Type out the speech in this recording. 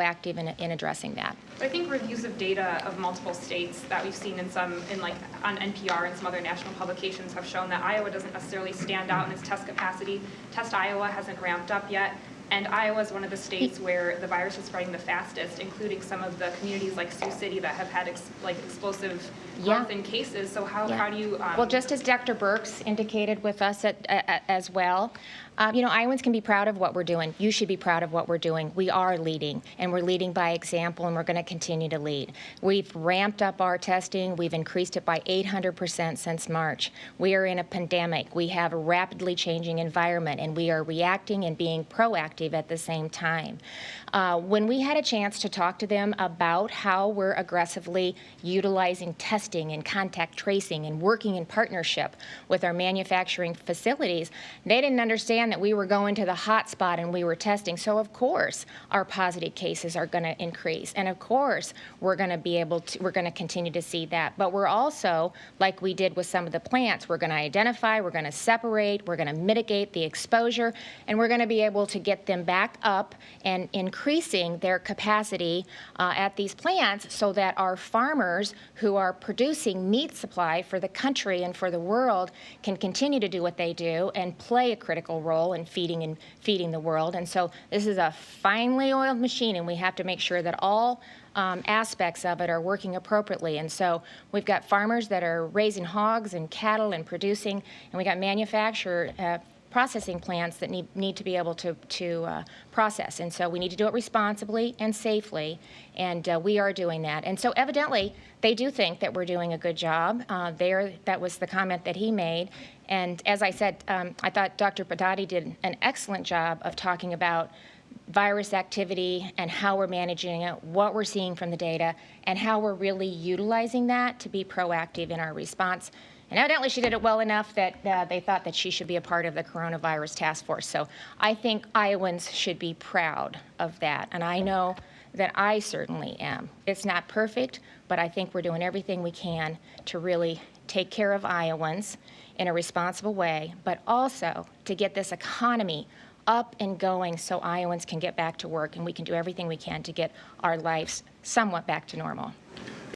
proactive in addressing that. I think reviews of data of multiple states that we've seen on NPR and some other national publications have shown that Iowa doesn't necessarily stand out in its test capacity. Test Iowa hasn't ramped up yet. And Iowa is one of the states where the virus is spreading the fastest, including some of the communities like Sioux City that have had explosive growth in cases. So how do you... Well, just as Dr. Birx indicated with us as well, Iowans can be proud of what we're doing. You should be proud of what we're doing. We are leading, and we're leading by example, and we're going to continue to lead. We've ramped up our testing. We've increased it by 800% since March. We are in a pandemic. We have a rapidly changing environment, and we are reacting and being proactive at the same time. When we had a chance to talk to them about how we're aggressively utilizing testing and contact tracing and working in partnership with our manufacturing facilities, they didn't understand that we were going to the hot spot and we were testing. So of course our positive cases are going to increase, and of course we're going to continue to see that. But we're also, like we did with some of the plants, we're going to identify, we're going to separate, we're going to mitigate the exposure, and we're going to be able to get them back up and increasing their capacity at these plants so that our farmers who are producing meat supply for the country and for the world can continue to do what they do and play a critical role in feeding the world. And so this is a finely oiled machine, and we have to make sure that all aspects of it are working appropriately. And so we've got farmers that are raising hogs and cattle and producing, and we got processing plants that need to be able to process. And so we need to do it responsibly and safely, and we are doing that. And so evidently, they do think that we're doing a good job. That was the comment that he made. And as I said, I thought Dr. Padati did an excellent job of talking about virus activity and how we're managing it, what we're seeing from the data, and how we're really utilizing that to be proactive in our response. And evidently she did it well enough that they thought that she should be a part of the coronavirus task force. So I think Iowans should be proud of that. And I know that I certainly am. It's not perfect, but I think we're doing everything we can to really take care of Iowans in a responsible way, but also to get this economy up and going so Iowans can get back to work, and we can do everything we can to get our lives somewhat back to normal.